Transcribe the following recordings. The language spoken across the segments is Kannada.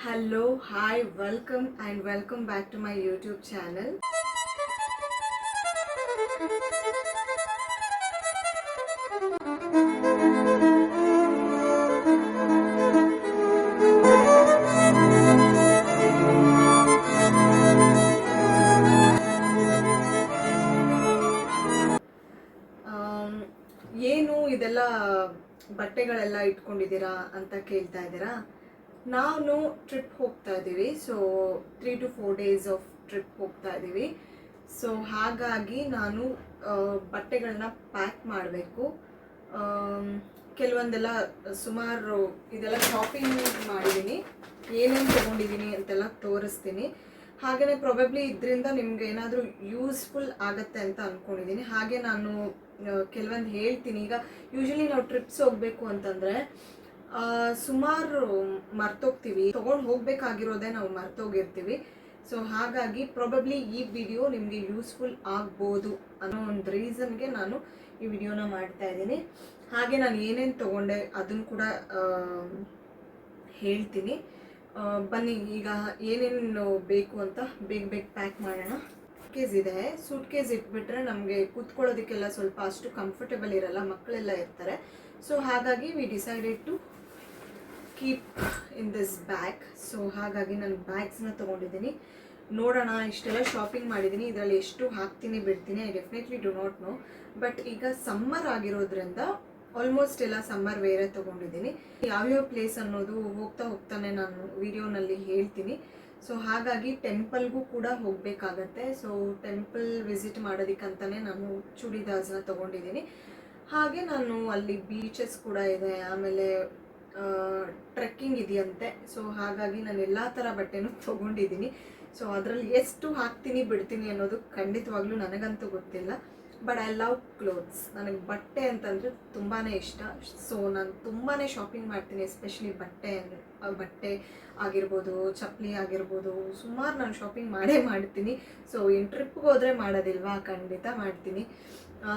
Hello, hi, welcome back to my YouTube channel. ಏನು ಇದೆಲ್ಲ ಬಟ್ಟೆಗಳೆಲ್ಲ ಇಟ್ಕೊಂಡಿದ್ದೀರಾ ಅಂತ ಕೇಳ್ತಾ ಇದ್ದೀರಾ. ನಾನು ಟ್ರಿಪ್ ಹೋಗ್ತಾ ಇದ್ದೀವಿ. So 3 to 4 days of trip ಹೋಗ್ತಾ ಇದ್ದೀವಿ. ಸೊ ಹಾಗಾಗಿ ನಾನು ಬಟ್ಟೆಗಳನ್ನ ಪ್ಯಾಕ್ ಮಾಡಬೇಕು. ಕೆಲವೊಂದೆಲ್ಲ ಸುಮಾರು ಇದೆಲ್ಲ ಶಾಪಿಂಗ್ ಮಾಡಿದ್ದೀನಿ, ಏನೇನು ತೊಗೊಂಡಿದ್ದೀನಿ ಅಂತೆಲ್ಲ ತೋರಿಸ್ತೀನಿ. ಹಾಗೆಯೇ ಪ್ರೊಬೆಬ್ಲಿ ಇದರಿಂದ ನಿಮ್ಗೆ ಏನಾದರೂ ಯೂಸ್ಫುಲ್ ಆಗುತ್ತೆ ಅಂತ ಅಂದ್ಕೊಂಡಿದ್ದೀನಿ. ಹಾಗೆ ನಾನು ಕೆಲವೊಂದು ಹೇಳ್ತೀನಿ. ಈಗ ಯೂಶ್ವಲಿ ನಾವು ಟ್ರಿಪ್ಸ್ ಹೋಗಬೇಕು ಅಂತಂದರೆ ಸುಮಾರು ಮರ್ತೋಗ್ತೀವಿ, ತೊಗೊಂಡು ಹೋಗಬೇಕಾಗಿರೋದೇ ನಾವು ಮರ್ತೋಗಿರ್ತೀವಿ. ಸೊ ಹಾಗಾಗಿ ಪ್ರೊಬಬ್ಲಿ ಈ ವಿಡಿಯೋ ನಿಮಗೆ ಯೂಸ್ಫುಲ್ ಆಗ್ಬೋದು ಅನ್ನೋ ಒಂದು ರೀಸನ್ಗೆ ನಾನು ಈ ವಿಡಿಯೋನ ಮಾಡ್ತಾ ಇದ್ದೀನಿ. ಹಾಗೆ ನಾನು ಏನೇನು ತೊಗೊಂಡೆ ಅದನ್ನು ಕೂಡ ಹೇಳ್ತೀನಿ. ಬನ್ನಿ, ಈಗ ಏನೇನು ಬೇಕು ಅಂತ ಬೇಗ ಪ್ಯಾಕ್ ಮಾಡೋಣ. ಕೇಸ್ ಇದೆ, ಸೂಟ್ ಕೇಸ್ ಇಟ್ಬಿಟ್ರೆ ನಮಗೆ ಕೂತ್ಕೊಳ್ಳೋದಕ್ಕೆಲ್ಲ ಸ್ವಲ್ಪ ಅಷ್ಟು ಕಂಫರ್ಟೇಬಲ್ ಇರಲ್ಲ, ಮಕ್ಕಳೆಲ್ಲ ಇರ್ತಾರೆ. ಸೊ ಹಾಗಾಗಿ we decided to keep in this bag. So ಹಾಗಾಗಿ ನಾನು ಬ್ಯಾಗ್ಸ್ನ ತೊಗೊಂಡಿದ್ದೀನಿ. ನೋಡೋಣ, ಇಷ್ಟೆಲ್ಲ ಶಾಪಿಂಗ್ ಮಾಡಿದ್ದೀನಿ, ಇದರಲ್ಲಿ ಎಷ್ಟು ಹಾಕ್ತೀನಿ ಬಿಡ್ತೀನಿ, I definitely do not know. But ಈಗ ಸಮ್ಮರ್ ಆಗಿರೋದ್ರಿಂದ ಆಲ್ಮೋಸ್ಟ್ ಎಲ್ಲ ಸಮ್ಮರ್ ವೇರೇ ತೊಗೊಂಡಿದ್ದೀನಿ. ಯಾವ್ಯಾವ ಪ್ಲೇಸ್ ಅನ್ನೋದು ಹೋಗ್ತಾನೆ ನಾನು ವಿಡಿಯೋನಲ್ಲಿ ಹೇಳ್ತೀನಿ. ಸೊ ಹಾಗಾಗಿ ಟೆಂಪಲ್ಗೂ ಕೂಡ ಹೋಗಬೇಕಾಗತ್ತೆ. ಸೊ ಟೆಂಪಲ್ ವಿಸಿಟ್ ಮಾಡೋದಕ್ಕಂತಲೇ ನಾನು ಚೂಡಿದಾರ್ಸ್ನ ತೊಗೊಂಡಿದ್ದೀನಿ. ಹಾಗೆ ನಾನು ಅಲ್ಲಿ ಬೀಚಸ್ ಕೂಡ ಇದೆ, ಆಮೇಲೆ ಟ್ರೆಕ್ಕಿಂಗ್ ಇದೆಯಂತೆ. ಸೊ ಹಾಗಾಗಿ ನಾನು ಎಲ್ಲ ಥರ ಬಟ್ಟೆನೂ ತೊಗೊಂಡಿದ್ದೀನಿ. ಸೊ ಅದರಲ್ಲಿ ಎಷ್ಟು ಹಾಕ್ತೀನಿ ಬಿಡ್ತೀನಿ ಅನ್ನೋದು ಖಂಡಿತವಾಗ್ಲೂ ನನಗಂತೂ ಗೊತ್ತಿಲ್ಲ. But I love clothes. ನನಗೆ ಬಟ್ಟೆ ಅಂತಂದರೆ ತುಂಬಾ ಇಷ್ಟ. ಸೊ ನಾನು ತುಂಬಾ ಶಾಪಿಂಗ್ ಮಾಡ್ತೀನಿ, ಎಸ್ಪೆಷಲಿ ಬಟ್ಟೆ ಆಗಿರ್ಬೋದು, ಚಪ್ಪಲಿ ಆಗಿರ್ಬೋದು, ಸುಮಾರು ನಾನು ಶಾಪಿಂಗ್ ಮಾಡ್ತೀನಿ. ಸೊ ಇನ್ನು ಟ್ರಿಪ್ಗೆ ಹೋದರೆ ಮಾಡೋದಿಲ್ವಾ, ಖಂಡಿತ ಮಾಡ್ತೀನಿ.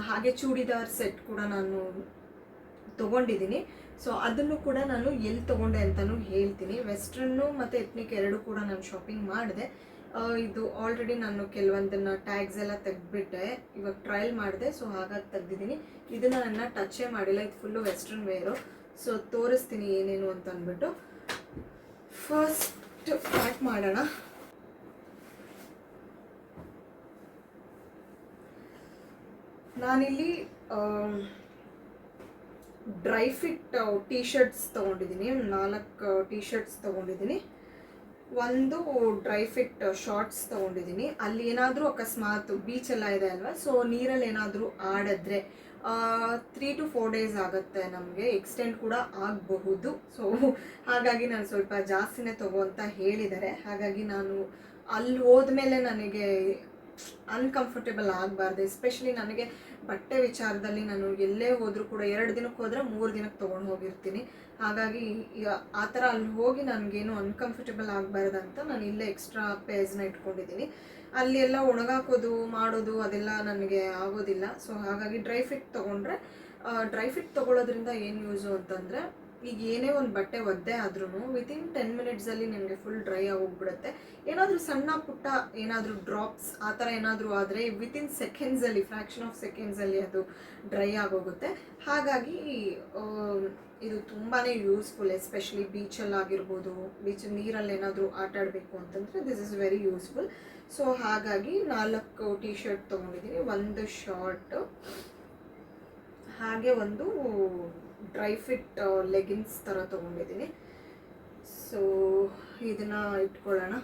ಹಾಗೆ ಚೂಡಿದಾರ್ ಸೆಟ್ ಕೂಡ ನಾನು ತೊಗೊಂಡಿದ್ದೀನಿ. ಸೊ ಅದನ್ನು ಕೂಡ ನಾನು ಎಲ್ಲಿ ತೊಗೊಂಡೆ ಅಂತಲೂ ಹೇಳ್ತೀನಿ. ವೆಸ್ಟ್ರನ್ನು ಮತ್ತು ಎತ್ನಿಕ್ ಎರಡೂ ಕೂಡ ನಾನು ಶಾಪಿಂಗ್ ಮಾಡಿದೆ. ಇದು ಆಲ್ರೆಡಿ ನಾನು ಕೆಲವೊಂದನ್ನು ಟ್ಯಾಗ್ಸ್ ಎಲ್ಲ ತೆಗೆದ್ಬಿಟ್ಟೆ, ಇವಾಗ ಟ್ರಯಲ್ ಮಾಡಿದೆ. ಸೊ ಹಾಗಾಗಿ ತೆಗ್ದಿದ್ದೀನಿ. ಇದನ್ನು ನನ್ನ ಟಚ್ಚೇ ಮಾಡಿಲ್ಲ, ಇದು ಫುಲ್ಲು ವೆಸ್ಟ್ರನ್ ವೇರು. ಸೊ ತೋರಿಸ್ತೀನಿ ಏನೇನು ಅಂತ ಅಂದ್ಬಿಟ್ಟು. ಫಸ್ಟ್ ಪ್ಯಾಕ್ ಮಾಡೋಣ. ನಾನಿಲ್ಲಿ ಡ್ರೈ ಫಿಟ್ ಟೀ ಶರ್ಟ್ಸ್ ತೊಗೊಂಡಿದ್ದೀನಿ. 4 ಟೀ ಶರ್ಟ್ಸ್ ತೊಗೊಂಡಿದ್ದೀನಿ. ಒಂದು ಡ್ರೈ ಫಿಟ್ ಶಾರ್ಟ್ಸ್ ತೊಗೊಂಡಿದ್ದೀನಿ. ಅಲ್ಲಿ ಏನಾದರೂ ಅಕಸ್ಮಾತ್ ಬೀಚೆಲ್ಲ ಇದೆ ಅಲ್ವಾ, ಸೊ ನೀರಲ್ಲಿ ಏನಾದರೂ ಆಡಿದ್ರೆ 3 to 4 days ಆಗುತ್ತೆ, ನಮಗೆ ಎಕ್ಸ್ಟೆಂಡ್ ಕೂಡ ಆಗಬಹುದು. ಸೊ ಹಾಗಾಗಿ ನಾನು ಸ್ವಲ್ಪ ಜಾಸ್ತಿನೇ ತಗೋ ಅಂತ ಹೇಳಿದ್ದಾರೆ. ಹಾಗಾಗಿ ನಾನು ಅಲ್ಲಿ ಹೋದ್ಮೇಲೆ ನನಗೆ ಅನ್ಕಂಫರ್ಟೇಬಲ್ ಆಗಬಾರ್ದು. ಎಸ್ಪೆಷಲಿ ನನಗೆ ಬಟ್ಟೆ ವಿಚಾರದಲ್ಲಿ ನಾನು ಎಲ್ಲೇ ಹೋದರೂ ಕೂಡ 2 ದಿನಕ್ಕೆ ಹೋದರೆ 3 ದಿನಕ್ಕೆ ತೊಗೊಂಡು ಹೋಗಿರ್ತೀನಿ. ಹಾಗಾಗಿ ಆ ಥರ ಅಲ್ಲಿ ಹೋಗಿ ನನಗೇನು ಅನ್ಕಂಫರ್ಟೇಬಲ್ ಆಗಬಾರ್ದಂತ ನಾನು ಇಲ್ಲೇ ಎಕ್ಸ್ಟ್ರಾ ಪೇರ್ಸ್ನ ಇಟ್ಕೊಂಡಿದ್ದೀನಿ. ಅಲ್ಲಿ ಎಲ್ಲ ಒಣಗಾಕೋದು ಮಾಡೋದು ಅದೆಲ್ಲ ನನಗೆ ಆಗೋದಿಲ್ಲ. ಸೊ ಹಾಗಾಗಿ ಡ್ರೈ ಫಿಟ್ ತೊಗೊಳ್ಳೋದ್ರಿಂದ ಏನು ಯೂಸು ಅಂತಂದರೆ, ಈಗ ಏನೇ ಒಂದು ಬಟ್ಟೆ ಒದ್ದೆ ಆದ್ರೂ ವಿತಿನ್ 10 minutesಲ್ಲಿ ನಿಮಗೆ ಫುಲ್ ಡ್ರೈ ಆಗೋಗ್ಬಿಡುತ್ತೆ. ಏನಾದರೂ ಸಣ್ಣ ಪುಟ್ಟ ಏನಾದರೂ ಡ್ರಾಪ್ಸ್ ಆ ಥರ ಏನಾದರೂ ಆದರೆ ವಿತಿನ್ ಸೆಕೆಂಡ್ಸಲ್ಲಿ, ಫ್ರ್ಯಾಕ್ಷನ್ ಆಫ್ ಸೆಕೆಂಡ್ಸಲ್ಲಿ ಅದು ಡ್ರೈ ಆಗೋಗುತ್ತೆ. ಹಾಗಾಗಿ ಇದು ತುಂಬಾ ಯೂಸ್ಫುಲ್, ಎಸ್ಪೆಷಲಿ ಬೀಚಲ್ಲಾಗಿರ್ಬೋದು, ನೀರಲ್ಲಿ ಏನಾದರೂ ಆಟ ಆಡಬೇಕು ಅಂತಂದರೆ this is very useful. So ಹಾಗಾಗಿ 4 ಟೀ ಶರ್ಟ್ ತೊಗೊಂಡಿದ್ದೀನಿ, ಒಂದು ಶಾರ್ಟ್, ಹಾಗೆ ಒಂದು ಡ್ರೈ ಫಿಟ್ ಲೆಗಿನ್ಸ್ ಥರ ತೊಗೊಂಡಿದ್ದೀನಿ. ಸೊ ಇದನ್ನು ಇಟ್ಕೊಳ್ಳೋಣ.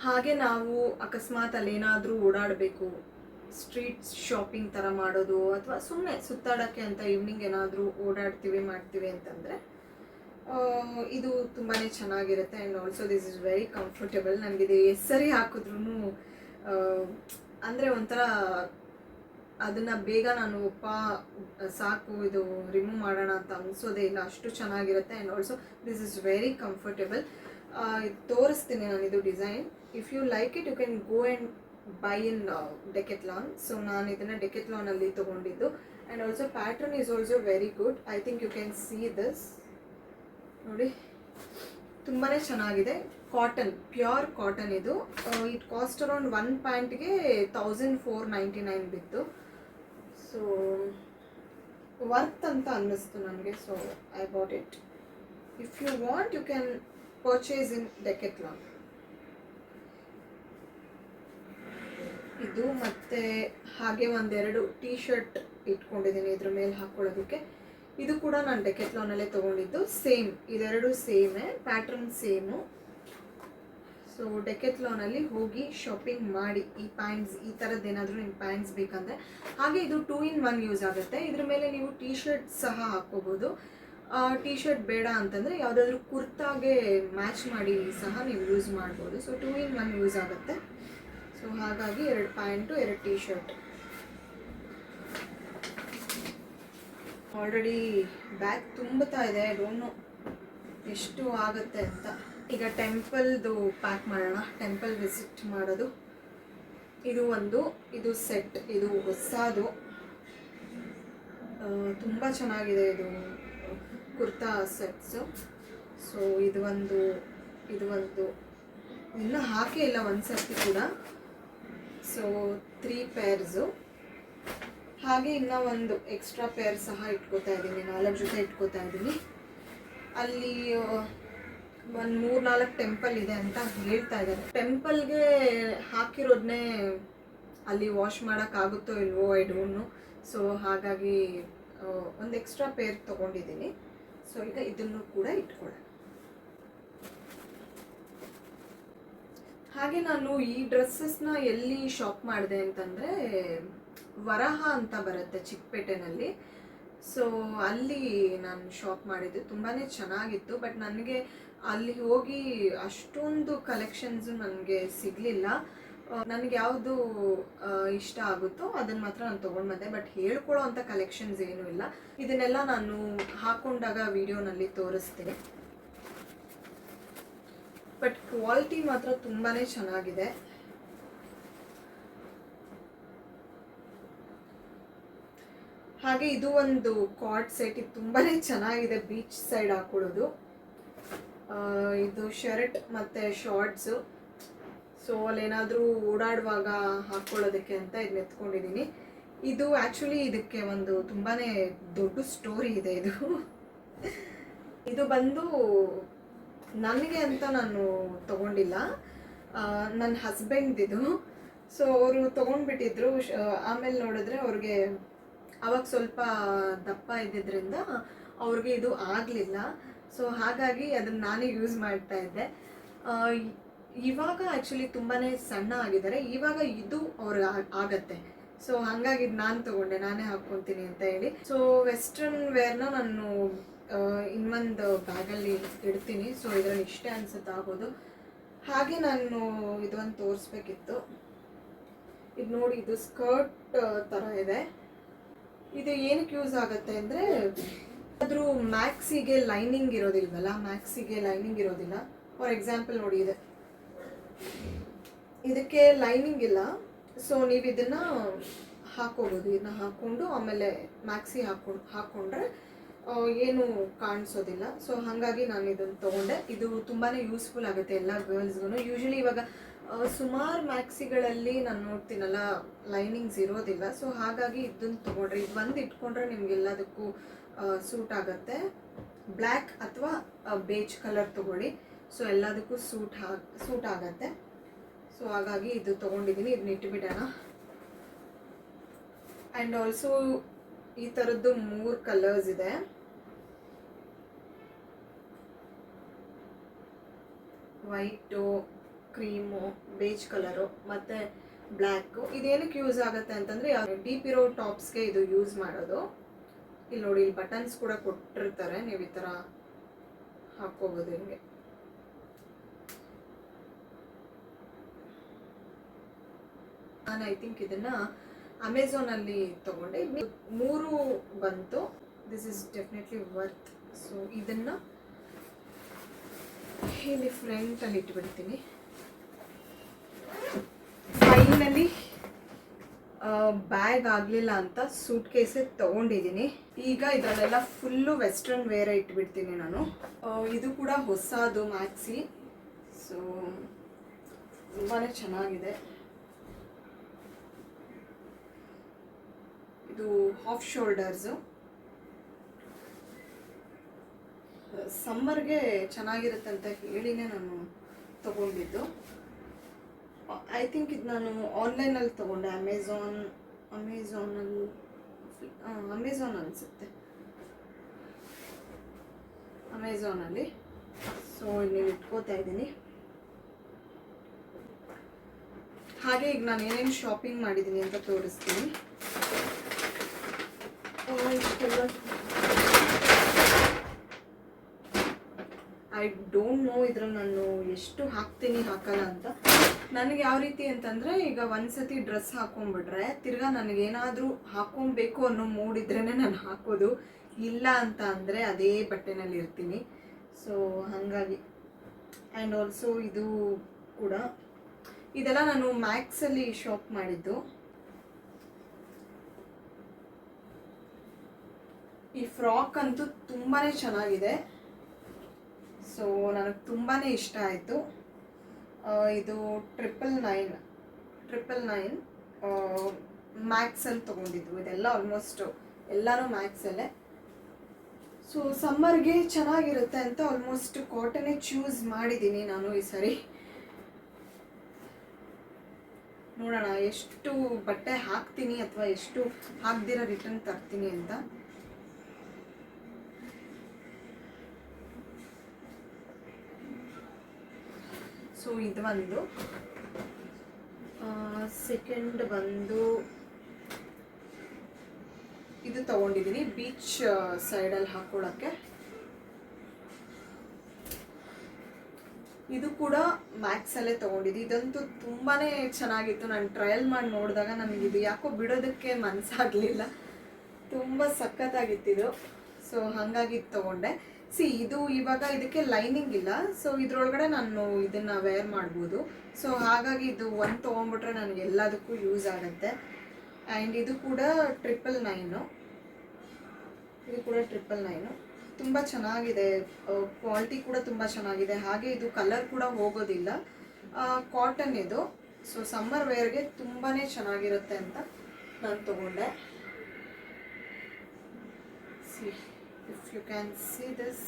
ಹಾಗೆ ನಾವು ಅಕಸ್ಮಾತ್ ಅಲ್ಲೇನಾದರೂ ಓಡಾಡಬೇಕು, ಸ್ಟ್ರೀಟ್ ಶಾಪಿಂಗ್ ಥರ ಮಾಡೋದು, ಅಥವಾ ಸುಮ್ಮನೆ ಸುತ್ತಾಡೋಕ್ಕೆ ಅಂತ ಈವ್ನಿಂಗ್ ಏನಾದರೂ ಮಾಡ್ತೀವಿ ಅಂತಂದರೆ ಇದು ತುಂಬಾ ಚೆನ್ನಾಗಿರುತ್ತೆ. And also this is very comfortable. ನನಗಿದು ಸರಿ ಹಾಕಿದ್ರೂ ಅಂದರೆ ಒಂಥರ ಅದನ್ನು ಬೇಗ ನಾನು ಸಾಕು ಇದು ರಿಮೂವ್ ಮಾಡೋಣ ಅಂತ ಅನಿಸೋದೇ ಇಲ್ಲ, ಅಷ್ಟು ಚೆನ್ನಾಗಿರುತ್ತೆ. And also this is very comfortable. ತೋರಿಸ್ತೀನಿ ನಾನು ಇದು design. If you like it you can go and buy in Decathlon. So ನಾನು ಇದನ್ನು ಡೆಕೆತ್ಲಾನಲ್ಲಿ ತೊಗೊಂಡಿದ್ದು. And also pattern is also very good. I think you can see this. ನೋಡಿ ತುಂಬಾ ಚೆನ್ನಾಗಿದೆ. ಕಾಟನ್, ಪ್ಯೂರ್ ಕಾಟನ್ ಇದು. ಇಟ್ ಕಾಸ್ಟ್ ಅರೌಂಡ್ 1 ಪ್ಯಾಂಟ್ಗೆ 1499 ಬಿತ್ತು. ಸೊ ವರ್ತ್ ಅಂತ ಅನ್ನಿಸ್ತು ನನಗೆ. So I bought it. If you want you can purchase ಇನ್ ಡೆಕೆತ್ಲಾನ್. ಇದು ಮತ್ತು ಹಾಗೆ ಒಂದೆರಡು ಟೀ ಶರ್ಟ್ ಇಟ್ಕೊಂಡಿದ್ದೀನಿ ಇದ್ರ ಮೇಲೆ ಹಾಕ್ಕೊಳ್ಳೋದಕ್ಕೆ. ಇದು ಕೂಡ ನಾನು ಡೆಕೆತ್ಲಾನಲ್ಲೇ ತೊಗೊಂಡಿದ್ದು. ಸೇಮ್, ಇದೆರಡು ಸೇಮೇ, ಪ್ಯಾಟ್ರನ್ ಸೇಮು. ಸೊ ಡೆಕೆತ್ಲಾನಲ್ಲಿ ಹೋಗಿ ಶಾಪಿಂಗ್ ಮಾಡಿ ಈ ಪ್ಯಾಂಟ್ಸ್, ಈ ಥರದ್ದು ಏನಾದರೂ ನಿಮ್ಗೆ ಪ್ಯಾಂಟ್ಸ್ ಬೇಕಂದರೆ. ಹಾಗೆ ಇದು 2 in 1 ಯೂಸ್ ಆಗುತ್ತೆ. ಇದ್ರ ಮೇಲೆ ನೀವು ಟೀ ಶರ್ಟ್ ಸಹ ಹಾಕ್ಕೋಬೋದು. ಟೀ ಶರ್ಟ್ ಬೇಡ ಅಂತಂದರೆ ಯಾವುದಾದ್ರೂ ಕುರ್ತಾಗೆ ಮ್ಯಾಚ್ ಮಾಡಿ ಸಹ ನೀವು ಯೂಸ್ ಮಾಡ್ಬೋದು. ಸೊ 2 in 1 ಯೂಸ್ ಆಗುತ್ತೆ. ಸೊ ಹಾಗಾಗಿ 2 pant 2 T shirt. Already bag ತುಂಬುತ್ತಾ ಇದೆ. ಐ ಡೋಂಟ್ ನೋ ಎಷ್ಟು ಆಗುತ್ತೆ ಅಂತ. ಈಗ ಟೆಂಪಲ್ದು ಪ್ಯಾಕ್ ಮಾಡೋಣ. ಟೆಂಪಲ್ ವಿಸಿಟ್ ಮಾಡೋದು. ಇದು ಒಂದು, ಇದು ಸೆಟ್, ಇದು ಹೊಸದು, ತುಂಬ ಚೆನ್ನಾಗಿದೆ ಇದು ಕುರ್ತಾ ಸೆಟ್ಸು. ಸೊ ಇದು ಒಂದು ಇನ್ನೂ ಹಾಕೇ ಇಲ್ಲ ಒಂದು ಸರ್ತಿ ಕೂಡ. So 3 pairs. ಹಾಗೆ ಇನ್ನೂ ಒಂದು ಎಕ್ಸ್ಟ್ರಾ ಪೇರ್ ಸಹ ಇಟ್ಕೋತಾ ಇದ್ದೀನಿ. 4 ಜೊತೆ ಇಟ್ಕೋತಾ ಇದ್ದೀನಿ. ಅಲ್ಲಿ ಒಂದು 3-4 ಟೆಂಪಲ್ ಇದೆ ಅಂತ ಹೇಳ್ತಾ ಇದ್ದಾರೆ. ಟೆಂಪಲ್ಗೆ ಹಾಕಿರೋದನ್ನೇ ಅಲ್ಲಿ ವಾಶ್ ಮಾಡೋಕ್ಕಾಗುತ್ತೋ ಇಲ್ವೋ, ಐ ಡೋಂಟ್ ನೋ. ಸೊ ಹಾಗಾಗಿ ಒಂದು ಎಕ್ಸ್ಟ್ರಾ ಪೇರ್ ತೊಗೊಂಡಿದ್ದೀನಿ. ಸೊ ಈಗ ಇದನ್ನು ಕೂಡ ಇಟ್ಕೊಳ್ಳೋಣ. ಹಾಗೆ ನಾನು ಈ ಡ್ರೆಸ್ಸಸ್ನ ಎಲ್ಲಿ ಶಾಪ್ ಮಾಡಿದೆ ಅಂತಂದರೆ ವರಹ ಅಂತ ಬರುತ್ತೆ ಚಿಕ್ಕಪೇಟೆನಲ್ಲಿ. ಸೊ ಅಲ್ಲಿ ನಾನು ಶಾಪ್ ಮಾಡಿದ್ದು. ತುಂಬಾ ಚೆನ್ನಾಗಿತ್ತು. ಬಟ್ ನನಗೆ ಅಲ್ಲಿ ಹೋಗಿ ಅಷ್ಟೊಂದು ಕಲೆಕ್ಷನ್ಸು ನನಗೆ ಸಿಗಲಿಲ್ಲ. ನನಗೆ ಯಾವುದು ಇಷ್ಟ ಆಗುತ್ತೋ ಅದನ್ನು ಮಾತ್ರ ನಾನು ತೊಗೊಂಡು ಬಂದೆ. ಬಟ್ ಹೇಳ್ಕೊಳ್ಳೋ ಅಂಥ ಕಲೆಕ್ಷನ್ಸ್ ಏನೂ ಇಲ್ಲ. ಇದನ್ನೆಲ್ಲ ನಾನು ಹಾಕ್ಕೊಂಡಾಗ ವಿಡಿಯೋನಲ್ಲಿ ತೋರಿಸ್ತೀನಿ. ಬಟ್ ಕ್ವಾಲಿಟಿ ಮಾತ್ರ ತುಂಬಾ ಚೆನ್ನಾಗಿದೆ. ಹಾಗೆ ಇದು ಒಂದು ಕಾರ್ಡ್ ಸೆಟ್. ಇದು ತುಂಬಾ ಚೆನ್ನಾಗಿದೆ, ಬೀಚ್ ಸೈಡ್ ಹಾಕೊಳ್ಳೋದು. ಇದು ಶರ್ಟ್ ಮತ್ತು ಶಾರ್ಟ್ಸು. ಸೊ ಅಲ್ಲೇನಾದರೂ ಓಡಾಡುವಾಗ ಹಾಕ್ಕೊಳ್ಳೋದಕ್ಕೆ ಅಂತ ಇದನ್ನ ಎತ್ಕೊಂಡಿದ್ದೀನಿ. ಇದು ಆ್ಯಕ್ಚುಲಿ ಇದಕ್ಕೆ ಒಂದು ತುಂಬಾ ದೊಡ್ಡ ಸ್ಟೋರಿ ಇದೆ. ಇದು ಬಂದು ನನಗೆ ಅಂತ ನಾನು ತೊಗೊಂಡಿಲ್ಲ, ನನ್ನ ಹಸ್ಬೆಂಡ್ದಿದು. ಸೊ ಅವರು ತೊಗೊಂಡ್ಬಿಟ್ಟಿದ್ರು. ಆಮೇಲೆ ನೋಡಿದ್ರೆ ಅವ್ರಿಗೆ ಅವಾಗ ಸ್ವಲ್ಪ ದಪ್ಪ ಇದ್ದಿದ್ದರಿಂದ ಅವ್ರಿಗೆ ಇದು ಆಗಲಿಲ್ಲ. ಸೊ ಹಾಗಾಗಿ ಅದನ್ನು ನಾನೇ ಯೂಸ್ ಮಾಡ್ತಾ ಇದ್ದೆ. ಇವಾಗ ಆ್ಯಕ್ಚುಲಿ ತುಂಬಾ ಸಣ್ಣ ಆಗಿದ್ದಾರೆ. ಇವಾಗ ಇದು ಅವ್ರಿಗೆ ಆಗತ್ತೆ. ಸೊ ಹಾಗಾಗಿ ನಾನು ತೊಗೊಂಡೆ, ನಾನೇ ಹಾಕ್ಕೊತೀನಿ ಅಂತ ಹೇಳಿ. ಸೊ ವೆಸ್ಟರ್ನ್ ವೇರ್ನ ನಾನು ಇನ್ನೊಂದು ಬ್ಯಾಗಲ್ಲಿ ಇಡ್ತೀನಿ. ಸೊ ಇದರಲ್ಲಿ ಇಷ್ಟೇ ಅನ್ಸುತ್ತೆ ಆಗೋದು. ಹಾಗೆ ನಾನು ಇದೊಂದು ತೋರಿಸ್ಬೇಕಿತ್ತು. ಇದು ನೋಡಿ, ಇದು ಸ್ಕರ್ಟ್ ಥರ ಇದೆ. ಇದು ಏನಕ್ಕೆ ಯೂಸ್ ಆಗುತ್ತೆ ಅಂದರೆ, ಅದ್ರ ಮ್ಯಾಕ್ಸಿಗೆ ಲೈನಿಂಗ್ ಇರೋದಿಲ್ವಲ್ಲ, ಫಾರ್ ಎಕ್ಸಾಂಪಲ್ ನೋಡಿ, ಇದಕ್ಕೆ ಲೈನಿಂಗ್ ಇಲ್ಲ. ಸೊ ನೀವು ಇದನ್ನು ಹಾಕ್ಕೋಬೋದು. ಇದನ್ನ ಹಾಕ್ಕೊಂಡು ಆಮೇಲೆ ಮ್ಯಾಕ್ಸಿ ಹಾಕ್ಕೊಂಡ್ರೆ ಏನು ಕಾಣಿಸೋದಿಲ್ಲ. ಸೊ ಹಾಗಾಗಿ ನಾನು ಇದನ್ನು ತೊಗೊಂಡೆ. ಇದು ತುಂಬಾ ಯೂಸ್ಫುಲ್ ಆಗುತ್ತೆ ಎಲ್ಲ ಗರ್ಲ್ಸ್ಗೂ. ಯೂಶ್ವಲಿ ಇವಾಗ ಸುಮಾರು ಮ್ಯಾಕ್ಸಿಗಳಲ್ಲಿ ನಾನು ನೋಡ್ತೀನಲ್ಲ, ಲೈನಿಂಗ್ಸ್ ಇರೋದಿಲ್ಲ. ಸೊ ಹಾಗಾಗಿ ಇದನ್ನು ತೊಗೊಂಡ್ರೆ, ಇದು ಒಂದು ಇಟ್ಕೊಂಡ್ರೆ ನಿಮಗೆಲ್ಲದಕ್ಕೂ ಸೂಟ್ ಆಗುತ್ತೆ. ಬ್ಲ್ಯಾಕ್ ಅಥವಾ ಬೇಜ್ ಕಲರ್ ತೊಗೊಳ್ಳಿ. ಸೊ ಎಲ್ಲದಕ್ಕೂ ಸೂಟ್ ಆಗುತ್ತೆ. ಸೊ ಹಾಗಾಗಿ ಇದು ತೊಗೊಂಡಿದ್ದೀನಿ. ಇದನ್ನ ಇಟ್ಬಿಡೋಣ. ಆ್ಯಂಡ್ ಆಲ್ಸೋ ಈ ಥರದ್ದು 3 ಕಲರ್ಸ್ ಇದೆ. ವೈಟು, ಕ್ರೀಮು, ಬೇಜ್ ಕಲರು ಮತ್ತು ಬ್ಲ್ಯಾಕು. ಇದೇನಕ್ಕೆ ಯೂಸ್ ಆಗುತ್ತೆ ಅಂತಂದರೆ, ಡೀಪ್ ಇರೋ ಟಾಪ್ಸ್ಗೆ ಇದು ಯೂಸ್ ಮಾಡೋದು. ಇಲ್ಲಿ ನೋಡಿ, ಇಲ್ಲಿ ಬಟನ್ಸ್ ಕೂಡ ಕೊಟ್ಟಿರ್ತಾರೆ. ನೀವು ಈ ಥರ ಹಾಕ್ಕೋಬೋದು ಹಿಂಗೆ. ನಾನು ಐ ಥಿಂಕ್ ಇದನ್ನು ಅಮೆಝಾನಲ್ಲಿ ತೊಗೊಂಡೆ. 3 ಬಂತು. This is definitely worth. So ಇದನ್ನು ಇಲ್ಲಿ ಫ್ರಂಟಲ್ಲಿ ಇಟ್ಬಿಡ್ತೀನಿ. 5 ಫೈನಲಿ ಬ್ಯಾಗ್ ಆಗಲಿಲ್ಲ ಅಂತ ಸೂಟ್ ಕೇಸೇ ತೊಗೊಂಡಿದ್ದೀನಿ. ಈಗ ಇದರಲ್ಲೆಲ್ಲ ಫುಲ್ಲು ವೆಸ್ಟರ್ನ್ ವೇರ್ ಇಟ್ಬಿಡ್ತೀನಿ ನಾನು. ಇದು ಕೂಡ ಹೊಸದು ಮ್ಯಾಕ್ಸಿ. ಸೊ ತುಂಬಾ ಚೆನ್ನಾಗಿದೆ. ಇದು ಹಾಫ್ ಶೋಲ್ಡರ್ಸು. ಸಮ್ಮರ್ಗೆ ಚೆನ್ನಾಗಿರುತ್ತೆ ಅಂತ ಹೇಳಿನೇ ನಾನು ತೊಗೊಂಡಿದ್ದು. ಐ ಥಿಂಕ್ ಇದು ನಾನು ಆನ್ಲೈನಲ್ಲಿ ತೊಗೊಂಡೆ. ಅಮೆಝಾನ್ ಅನಿಸುತ್ತೆ, ಅಮೆಝಾನಲ್ಲಿ. ಸೊ ಇಲ್ಲಿ ಇಟ್ಕೋತಾ ಇದ್ದೀನಿ. ಹಾಗೆ ಈಗ ನಾನು ಏನೇನು ಶಾಪಿಂಗ್ ಮಾಡಿದ್ದೀನಿ ಅಂತ ತೋರಿಸ್ತೀನಿ. ಐ ಡೋಂಟ್ ನೋ ಇದ್ರಲ್ಲಿ ನಾನು ಎಷ್ಟು ಹಾಕ್ತೀನಿ ಹಾಕಲ್ಲ ಅಂತ. ನನಗೆ ಯಾವ ರೀತಿ ಅಂತಂದರೆ, ಈಗ ಒಂದ್ಸತಿ ಡ್ರೆಸ್ ಹಾಕೊಂಡ್ಬಿಟ್ರೆ ತಿರ್ಗಾ ನನಗೇನಾದರೂ ಹಾಕೊಬೇಕು ಅನ್ನೋ ಮೂಡಿದ್ರೇ ನಾನು ಹಾಕೋದು. ಇಲ್ಲ ಅಂತ ಅಂದರೆ ಅದೇ ಬಟ್ಟೆನಲ್ಲಿ ಇರ್ತೀನಿ. ಸೊ ಹಾಗಾಗಿ. ಆ್ಯಂಡ್ ಆಲ್ಸೋ ಇದು ಕೂಡ, ಇದೆಲ್ಲ ನಾನು ಮ್ಯಾಕ್ಸಲ್ಲಿ ಶಾಪ್ ಮಾಡಿದ್ದು. ಈ ಫ್ರಾಕ್ ಅಂತೂ ತುಂಬಾ ಚೆನ್ನಾಗಿದೆ. ಸೊ ನನಗೆ ತುಂಬಾ ಇಷ್ಟ ಆಯಿತು. ಇದು 999 ಮ್ಯಾಕ್ಸಲ್ಲಿ ತೊಗೊಂಡಿದ್ದು. ಇದೆಲ್ಲ ಆಲ್ಮೋಸ್ಟ್ ಎಲ್ಲನೂ ಮ್ಯಾಕ್ಸಲ್ಲೇ. ಸೊ ಸಮ್ಮರ್ಗೆ ಚೆನ್ನಾಗಿರುತ್ತೆ ಅಂತ ಆಲ್ಮೋಸ್ಟ್ ಕಾಟನ್ನೇ ಚೂಸ್ ಮಾಡಿದ್ದೀನಿ ನಾನು ಈ ಸರಿ. ನೋಡೋಣ ಎಷ್ಟು ಬಟ್ಟೆ ಹಾಕ್ತೀನಿ ಅಥವಾ ಎಷ್ಟು ಹಾಕ್ದಿರ ರಿಟರ್ನ್ ತರ್ತೀನಿ ಅಂತ. ಸೊ ಇದು ಒಂದು. ಸೆಕೆಂಡ್ ಬಂದು ಇದು ತೊಗೊಂಡಿದ್ದೀನಿ ಬೀಚ್ ಸೈಡಲ್ಲಿ ಹಾಕ್ಕೊಳ್ಳೋಕ್ಕೆ. ಇದು ಕೂಡ ಮ್ಯಾಕ್ಸಲ್ಲೇ ತೊಗೊಂಡಿದ್ದು. ಇದಂತೂ ತುಂಬಾ ಚೆನ್ನಾಗಿತ್ತು. ನಾನು ಟ್ರಯಲ್ ಮಾಡಿ ನೋಡಿದಾಗ ನನಗಿದು ಯಾಕೋ ಬಿಡೋದಕ್ಕೆ ಮನಸ್ಸಾಗಲಿಲ್ಲ. ತುಂಬ ಸಖತ್ತಾಗಿತ್ತಿದು. ಸೊ ಹಾಗಾಗಿ ತೊಗೊಂಡೆ. ಇದು ಇವಾಗ ಇದಕ್ಕೆ ಲೈನಿಂಗ್ ಇಲ್ಲ. ಸೊ ಇದ್ರೊಳಗಡೆ ನಾನು ಇದನ್ನು ವೇರ್ ಮಾಡ್ಬೋದು. ಸೊ ಹಾಗಾಗಿ ಇದು ಒಂದು ತೊಗೊಂಡ್ಬಿಟ್ರೆ ನನಗೆ ಎಲ್ಲದಕ್ಕೂ ಯೂಸ್ ಆಗುತ್ತೆ. ಆ್ಯಂಡ್ ಇದು ಕೂಡ 999. ಇದು ಕೂಡ 999. ತುಂಬ ಚೆನ್ನಾಗಿದೆ. ಕ್ವಾಲಿಟಿ ಕೂಡ ತುಂಬ ಚೆನ್ನಾಗಿದೆ. ಹಾಗೆ ಇದು ಕಲರ್ ಕೂಡ ಹೋಗೋದಿಲ್ಲ. ಕಾಟನ್ ಇದು. ಸೊ ಸಮ್ಮರ್ ವೇರ್ಗೆ ತುಂಬಾ ಚೆನ್ನಾಗಿರುತ್ತೆ ಅಂತ ನಾನು ತೊಗೊಂಡೆ. If you can see this,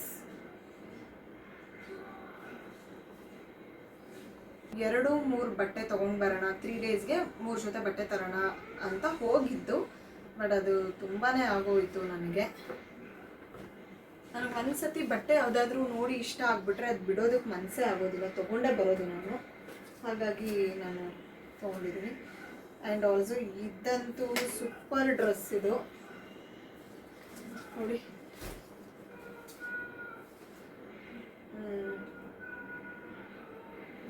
2-3 ಬಟ್ಟೆ ತೊಗೊಂಡು ಬರೋಣ, 3 ಡೇಸ್ಗೆ 3 ಜೊತೆ ಬಟ್ಟೆ ತರೋಣ ಅಂತ ಹೋಗಿದ್ದು. ಬಟ್ ಅದು ತುಂಬಾ ಆಗೋಯಿತು ನನಗೆ. ನನಗೆ ಒಂದ್ಸತಿ ಬಟ್ಟೆ ಯಾವುದಾದ್ರೂ ನೋಡಿ ಇಷ್ಟ ಆಗಿಬಿಟ್ರೆ ಅದು ಬಿಡೋದಕ್ಕೆ ಮನಸ್ಸೇ ಆಗೋದಿಲ್ಲ. ತೊಗೊಂಡೇ ಬರೋದು ನಾನು. ಹಾಗಾಗಿ ನಾನು ತೊಗೊಂಡಿದ್ದೀನಿ. ಆ್ಯಂಡ್ ಆಲ್ಸೋ ಇದಂತೂ ಸೂಪರ್ ಡ್ರೆಸ್ ಇದು ನೋಡಿ.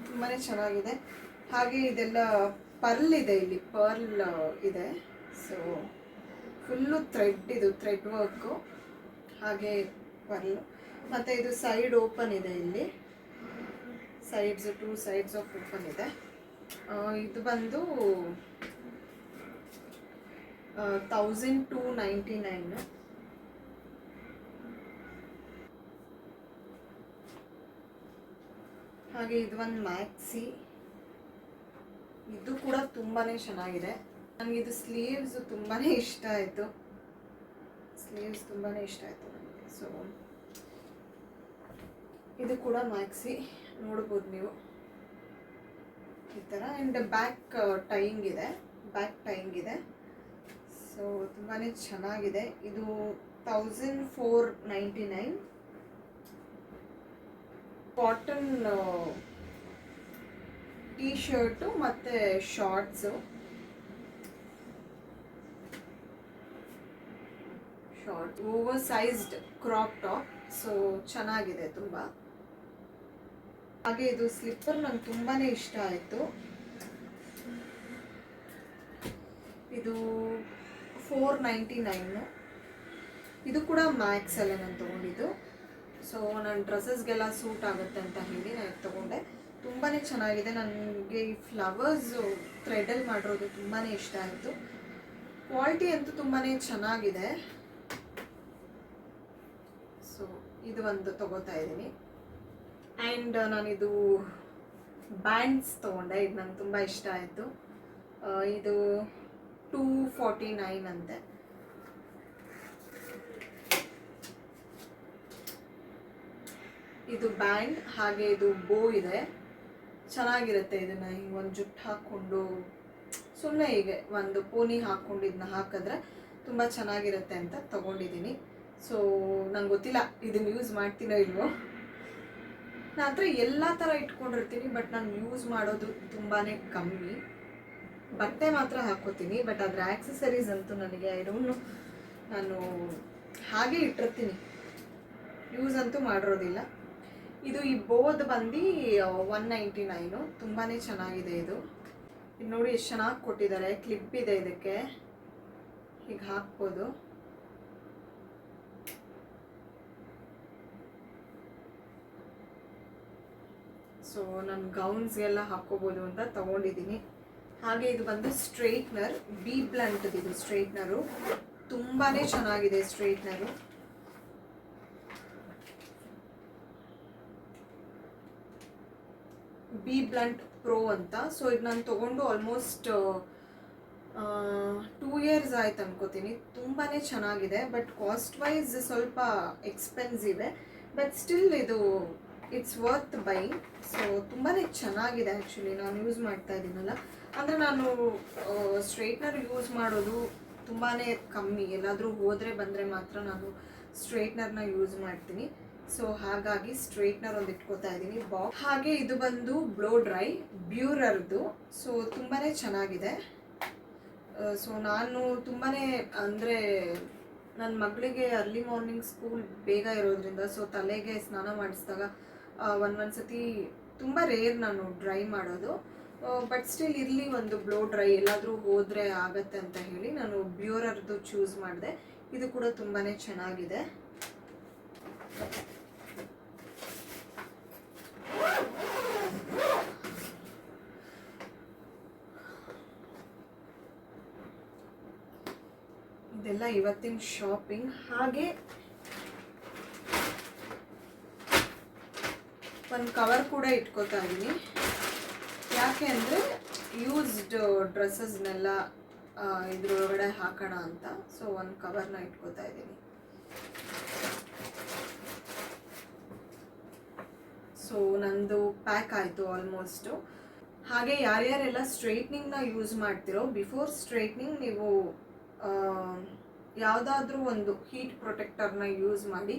ತುಂಬಾ ಚೆನ್ನಾಗಿದೆ. ಹಾಗೆ ಇದೆಲ್ಲ ಪರ್ಲ್ ಇದೆ, ಇಲ್ಲಿ ಪರ್ಲ್ ಇದೆ. ಸೊ ಫುಲ್ಲು ಥ್ರೆಡ್, ಇದು ಥ್ರೆಡ್ ವರ್ಕು. ಹಾಗೆ ಪರ್ಲ್. ಮತ್ತು ಇದು ಸೈಡ್ ಓಪನ್ ಇದೆ. ಇಲ್ಲಿ ಸೈಡ್ಸ್ 2 ಸೈಡ್ಸ್ ಆಫ್ ಓಪನ್ ಇದೆ. ಇದು ಬಂದು 1299. ಹಾಗೆ ಇದು ಒಂದು ಮ್ಯಾಕ್ಸಿ. ಇದು ಕೂಡ ತುಂಬಾ ಚೆನ್ನಾಗಿದೆ. ನನಗಿದು ಸ್ಲೀವ್ಸ್ ತುಂಬಾ ಇಷ್ಟ ಆಯಿತು. ಸ್ಲೀವ್ಸ್ ತುಂಬಾ ಇಷ್ಟ ಆಯಿತು ನನಗೆ. ಸೊ ಇದು ಕೂಡ ಮ್ಯಾಕ್ಸಿ ನೋಡ್ಬೋದು ನೀವು ಈ ಥರ. ಆ್ಯಂಡ್ ಬ್ಯಾಕ್ ಟೈಯಿಂಗ್ ಇದೆ. ಸೊ ತುಂಬಾ ಚೆನ್ನಾಗಿದೆ. ಇದು 1499. ಕಾಟನ್ ಟೀ ಶರ್ಟು ಮತ್ತು shorts. Over sized crop top. So ಚೆನ್ನಾಗಿದೆ ತುಂಬ. ಹಾಗೆ ಇದು ಸ್ಲಿಪ್ಪರ್ ನಂಗೆ ತುಂಬಾ ಇಷ್ಟ ಆಯಿತು. ಇದು 499. ಇದು ಕೂಡ ಮ್ಯಾಕ್ಸಲ್ಲೇ ನಾನು ತೊಗೊಂಡಿದ್ದು. ಸೊ ನನ್ನ ಡ್ರೆಸ್ಸಸ್ಗೆಲ್ಲ ಸೂಟ್ ಆಗುತ್ತೆ ಅಂತ ಹೇಳಿ ನಾನು ತೊಗೊಂಡೆ. ತುಂಬಾ ಚೆನ್ನಾಗಿದೆ. ನನಗೆ ಈ ಫ್ಲವರ್ಸು ಥ್ರೆಡಲ್ಲಿ ಮಾಡಿರೋದು ತುಂಬಾ ಇಷ್ಟ ಆಯಿತು. ಕ್ವಾಲಿಟಿ ಅಂತೂ ತುಂಬಾ ಚೆನ್ನಾಗಿದೆ. ಸೊ ಇದು ಒಂದು ತೊಗೋತಾ ಇದ್ದೀನಿ. ಆ್ಯಂಡ್ ನಾನಿದು ಬ್ಯಾಂಡ್ಸ್ ತೊಗೊಂಡೆ. ಇದು ನಂಗೆ ತುಂಬ ಇಷ್ಟ ಆಯಿತು. ಇದು 249 ಅಂತೆ. ಇದು ಬ್ಯಾಂಡ್, ಹಾಗೆ ಇದು ಬೋ ಇದೆ. ಚೆನ್ನಾಗಿರುತ್ತೆ. ಇದನ್ನು ಹಿಂಗೆ ಒಂದು ಜುಟ್ಟು ಹಾಕ್ಕೊಂಡು ಸುಮ್ಮನೆ ಹೀಗೆ ಒಂದು ಪೋನಿ ಹಾಕ್ಕೊಂಡು ಇದನ್ನ ಹಾಕಿದ್ರೆ ತುಂಬ ಚೆನ್ನಾಗಿರುತ್ತೆ ಅಂತ ತೊಗೊಂಡಿದ್ದೀನಿ. ಸೊ ನಂಗೆ ಗೊತ್ತಿಲ್ಲ ಇದನ್ನು ಯೂಸ್ ಮಾಡ್ತೀನೋ ಇಲ್ವೋ. ನಾನು ಹತ್ರ ಎಲ್ಲ ಥರ ಇಟ್ಕೊಂಡಿರ್ತೀನಿ, ಬಟ್ ನಾನು ಯೂಸ್ ಮಾಡೋದು ತುಂಬಾ ಕಮ್ಮಿ. ಬಟ್ಟೆ ಮಾತ್ರ ಹಾಕ್ಕೋತೀನಿ, ಬಟ್ ಅದರ ಆ್ಯಕ್ಸಸರೀಸ್ ಅಂತೂ ನನಗೆ ನಾನು ಹಾಗೆ ಇಟ್ಟಿರ್ತೀನಿ, ಯೂಸ್ ಅಂತೂ ಮಾಡಿರೋದಿಲ್ಲ. ಇದು ಈ ಬೋದ್ ಬಂದು 199. ತುಂಬಾ ಚೆನ್ನಾಗಿದೆ ಇದು ನೋಡಿ ಎಷ್ಟು ಚೆನ್ನಾಗಿ ಕೊಟ್ಟಿದ್ದಾರೆ. ಕ್ಲಿಪ್ ಇದೆ, ಇದಕ್ಕೆ ಹೀಗೆ ಹಾಕ್ಬೋದು. ಸೊ ನಾನು ಗೌನ್ಸ್ಗೆಲ್ಲ ಹಾಕ್ಕೋಬೋದು ಅಂತ ತೊಗೊಂಡಿದ್ದೀನಿ. ಹಾಗೆ ಇದು ಬಂದು ಸ್ಟ್ರೈಟ್ನರ್, ಬಿ ಬ್ಲಂಟ್. ಇದು ಸ್ಟ್ರೈಟ್ನರು ತುಂಬಾ ಚೆನ್ನಾಗಿದೆ. ಸ್ಟ್ರೈಟ್ನರು ಬಿ ಬ್ಲಂಟ್ ಪ್ರೋ ಅಂತ. ಸೊ ಇದು ನಾನು ತೊಗೊಂಡು ಆಲ್ಮೋಸ್ಟ್ 2 years ಆಯ್ತು ಅನ್ಕೋತೀನಿ. ತುಂಬಾ ಚೆನ್ನಾಗಿದೆ, ಬಟ್ ಕಾಸ್ಟ್ ವೈಸ್ ಸ್ವಲ್ಪ ಎಕ್ಸ್ಪೆನ್ಸಿವೆ, ಬಟ್ ಸ್ಟಿಲ್ ಇದು ಇಟ್ಸ್ ವರ್ತ್ ಬೈಯಿಂಗ್. ಸೊ ತುಂಬಾ ಚೆನ್ನಾಗಿದೆ. ಆ್ಯಕ್ಚುಲಿ ನಾನು ಯೂಸ್ ಮಾಡ್ತಾ ಇದ್ದೀನಲ್ಲ, ಅಂದರೆ ನಾನು ಸ್ಟ್ರೈಟ್ನರ್ ಯೂಸ್ ಮಾಡೋದು ತುಂಬಾ ಕಮ್ಮಿ. ಎಲ್ಲಾದರೂ ಹೋದರೆ ಬಂದರೆ ಮಾತ್ರ ನಾನು ಸ್ಟ್ರೈಟ್ನರ್ನ ಯೂಸ್ ಮಾಡ್ತೀನಿ. ಸೊ ಹಾಗಾಗಿ ಸ್ಟ್ರೈಟ್ನರ್ ಒಂದು ಇಟ್ಕೋತಾ ಇದ್ದೀನಿ ಬಾಕ್ಸ್. ಹಾಗೆ ಇದು ಬಂದು ಬ್ಲೋ ಡ್ರೈ ಬ್ಯೂರರ್ದು. ಸೊ ತುಂಬಾ ಚೆನ್ನಾಗಿದೆ. ಸೊ ನಾನು ತುಂಬಾ ಅಂದರೆ ನನ್ನ ಮಗಳಿಗೆ ಅರ್ಲಿ ಮಾರ್ನಿಂಗ್ ಸ್ಕೂಲ್ ಬೇಗ ಇರೋದ್ರಿಂದ ಸೊ ತಲೆಗೆ ಸ್ನಾನ ಮಾಡಿಸಿದಾಗ ಒಂದೊಂದು ಸತಿ ತುಂಬ ರೇರ್ ನಾನು ಡ್ರೈ ಮಾಡೋದು. ಬಟ್ ಸ್ಟಿಲ್ ಇರಲಿ ಒಂದು ಬ್ಲೋ ಡ್ರೈ ಎಲ್ಲಾದರೂ ಹೋದರೆ ಆಗತ್ತೆ ಅಂತ ಹೇಳಿ ನಾನು ಬ್ಯೂರರ್ದು ಚೂಸ್ ಮಾಡಿದೆ. ಇದು ಕೂಡ ತುಂಬಾ ಚೆನ್ನಾಗಿದೆ. ಇದೆಲ್ಲ ಇವತ್ತಿನ ಶಾಪಿಂಗ್. ಹಾಗೆ ಒಂದು ಕವರ್ ಕೂಡ ಇಟ್ಕೋತಾ ಇದ್ದೀನಿ. ಯಾಕೆ ಅಂದರೆ ಯೂಸ್ಡ್ ಡ್ರೆಸ್ಸಸ್ನೆಲ್ಲ ಇದ್ರೊಳಗಡೆ ಹಾಕೋಣ ಅಂತ. ಸೊ ಒಂದು ಕವರ್ನ ಇಟ್ಕೋತಾ ಇದ್ದೀನಿ. ಸೊ ನಂದು ಪ್ಯಾಕ್ ಆಯಿತು ಆಲ್ಮೋಸ್ಟು. ಹಾಗೆ ಯಾರ್ಯಾರೆಲ್ಲ ಸ್ಟ್ರೈಟ್ನಿಂಗ್ನ ಯೂಸ್ ಮಾಡ್ತಿರೋ, ಬಿಫೋರ್ ಸ್ಟ್ರೈಟ್ನಿಂಗ್ ನೀವು ಯಾವುದಾದ್ರೂ ಒಂದು ಹೀಟ್ ಪ್ರೊಟೆಕ್ಟರ್ನ ಯೂಸ್ ಮಾಡಿ.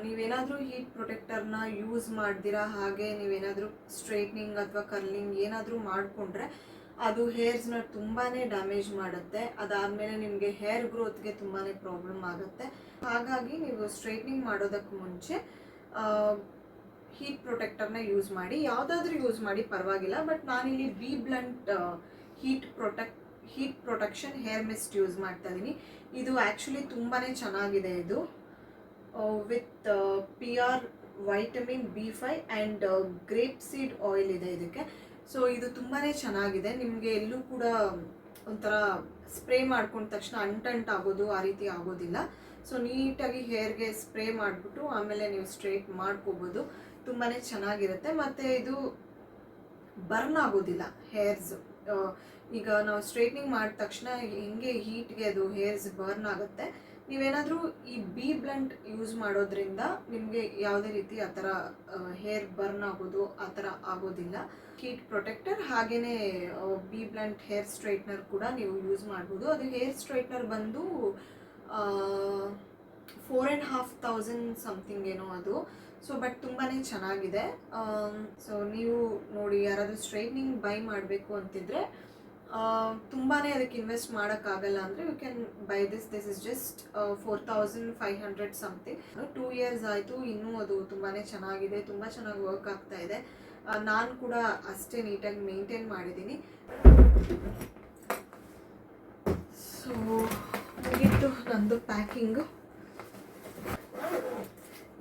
ನೀವೇನಾದರೂ ಹೀಟ್ ಪ್ರೊಟೆಕ್ಟರ್ನ ಯೂಸ್ ಮಾಡ್ದಿರಾ ಹಾಗೆ ನೀವೇನಾದರೂ ಸ್ಟ್ರೈಟ್ನಿಂಗ್ ಅಥವಾ ಕರ್ಲಿಂಗ್ ಏನಾದರೂ ಮಾಡಿಕೊಂಡ್ರೆ ಅದು ಹೇರ್ಸ್ನ ತುಂಬಾ ಡ್ಯಾಮೇಜ್ ಮಾಡುತ್ತೆ. ಅದಾದಮೇಲೆ ನಿಮಗೆ ಹೇರ್ ಗ್ರೋತ್ಗೆ ತುಂಬಾ ಪ್ರಾಬ್ಲಮ್ ಆಗುತ್ತೆ. ಹಾಗಾಗಿ ನೀವು ಸ್ಟ್ರೈಟ್ನಿಂಗ್ ಮಾಡೋದಕ್ಕೆ ಮುಂಚೆ ಹೀಟ್ ಪ್ರೊಟೆಕ್ಟರ್ನ ಯೂಸ್ ಮಾಡಿ. ಯಾವುದಾದ್ರೂ ಯೂಸ್ ಮಾಡಿ ಪರವಾಗಿಲ್ಲ, ಬಟ್ ನಾನಿಲ್ಲಿ B blunt heat protection hair mist use ಮಾಡ್ತಾ ಇದ್ದೀನಿ. ಇದು ಆ್ಯಕ್ಚುಲಿ ತುಂಬಾ ಚೆನ್ನಾಗಿದೆ. ಇದು with PR vitamin B5 and grape seed oil ಇದೆ ಇದಕ್ಕೆ. ಸೊ ಇದು ತುಂಬಾ ಚೆನ್ನಾಗಿದೆ. ನಿಮಗೆ ಎಲ್ಲೂ ಕೂಡ ಒಂಥರ ಸ್ಪ್ರೇ ಮಾಡ್ಕೊಂಡ ತಕ್ಷಣ ಅಂಟಾಗೋದು ಆ ರೀತಿ ಆಗೋದಿಲ್ಲ. ಸೊ ನೀಟಾಗಿ ಹೇರ್ಗೆ ಸ್ಪ್ರೇ ಮಾಡಿಬಿಟ್ಟು ಆಮೇಲೆ ನೀವು ಸ್ಟ್ರೈಟ್ ಮಾಡ್ಕೋಬೋದು. ತುಂಬಾ ಚೆನ್ನಾಗಿರುತ್ತೆ. ಮತ್ತು ಇದು ಬರ್ನ್ ಆಗೋದಿಲ್ಲ ಹೇರ್ಸು. ಈಗ ನಾವು ಸ್ಟ್ರೈಟ್ನಿಂಗ್ ಮಾಡಿದ ತಕ್ಷಣ ಹೆಂಗೆ ಹೀಟ್ಗೆ ಅದು ಹೇರ್ಸ್ ಬರ್ನ್ ಆಗುತ್ತೆ. ನೀವೇನಾದರೂ ಈ ಬಿ ಬ್ಲಂಟ್ ಯೂಸ್ ಮಾಡೋದ್ರಿಂದ ನಿಮಗೆ ಯಾವುದೇ ರೀತಿ ಆ ಥರ ಹೇರ್ ಬರ್ನ್ ಆಗೋದು ಆ ಥರ ಆಗೋದಿಲ್ಲ. ಹೀಟ್ ಪ್ರೊಟೆಕ್ಟರ್ ಹಾಗೆಯೇ ಬಿ ಬ್ಲಂಟ್ ಹೇರ್ ಸ್ಟ್ರೈಟ್ನರ್ ಕೂಡ ನೀವು ಯೂಸ್ ಮಾಡ್ಬೋದು. ಅದು ಹೇರ್ ಸ್ಟ್ರೈಟ್ನರ್ ಬಂದು 4,500 ಸಮಥಿಂಗ್ ಏನೋ ಅದು. ಸೊ ಬಟ್ ತುಂಬಾ ಚೆನ್ನಾಗಿದೆ. ಸೊ ನೀವು ನೋಡಿ, ಯಾರಾದರೂ ಸ್ಟ್ರೈಟ್ನಿಂಗ್ ಬೈ ಮಾಡಬೇಕು ಅಂತಿದ್ರೆ ತುಂಬಾ ಅದಕ್ಕೆ ಇನ್ವೆಸ್ಟ್ ಮಾಡೋಕ್ಕಾಗಲ್ಲ ಅಂದರೆ you can buy this is just 4,500 something. 2 years ಆಯಿತು, ಇನ್ನೂ ಅದು ತುಂಬಾ ಚೆನ್ನಾಗಿದೆ, ತುಂಬ ಚೆನ್ನಾಗಿ ವರ್ಕ್ ಆಗ್ತಾ ಇದೆ. ನಾನು ಕೂಡ ಅಷ್ಟೇ ನೀಟಾಗಿ ಮೇಂಟೈನ್ ಮಾಡಿದ್ದೀನಿ. ಸೊ ಮುಗೀತು ನಂದು ಪ್ಯಾಕಿಂಗು.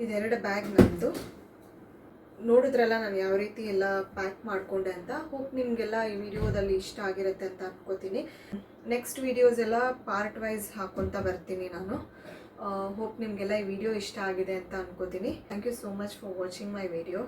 ಇದೆರಡು ಬ್ಯಾಗ್ ನಂದು. ನೋಡಿದ್ರಲ್ಲ ನಾನು ಯಾವ ರೀತಿ ಎಲ್ಲ ಪ್ಯಾಕ್ ಮಾಡಿಕೊಂಡೆ ಅಂತ. ಹೋಪ್ ನಿಮಗೆಲ್ಲ ಈ ವಿಡಿಯೋದಲ್ಲಿ ಇಷ್ಟ ಆಗಿರುತ್ತೆ ಅಂತ ಅನ್ಕೋತೀನಿ. ನೆಕ್ಸ್ಟ್ ವೀಡಿಯೋಸ್ ಎಲ್ಲ ಪಾರ್ಟ್ ವೈಸ್ ಹಾಕ್ಕೊತಾ ಬರ್ತೀನಿ ನಾನು. ಹೋಪ್ ನಿಮಗೆಲ್ಲ ಈ ವಿಡಿಯೋ ಇಷ್ಟ ಆಗಿದೆ ಅಂತ ಅನ್ಕೋತೀನಿ. Thank you so much for watching my video.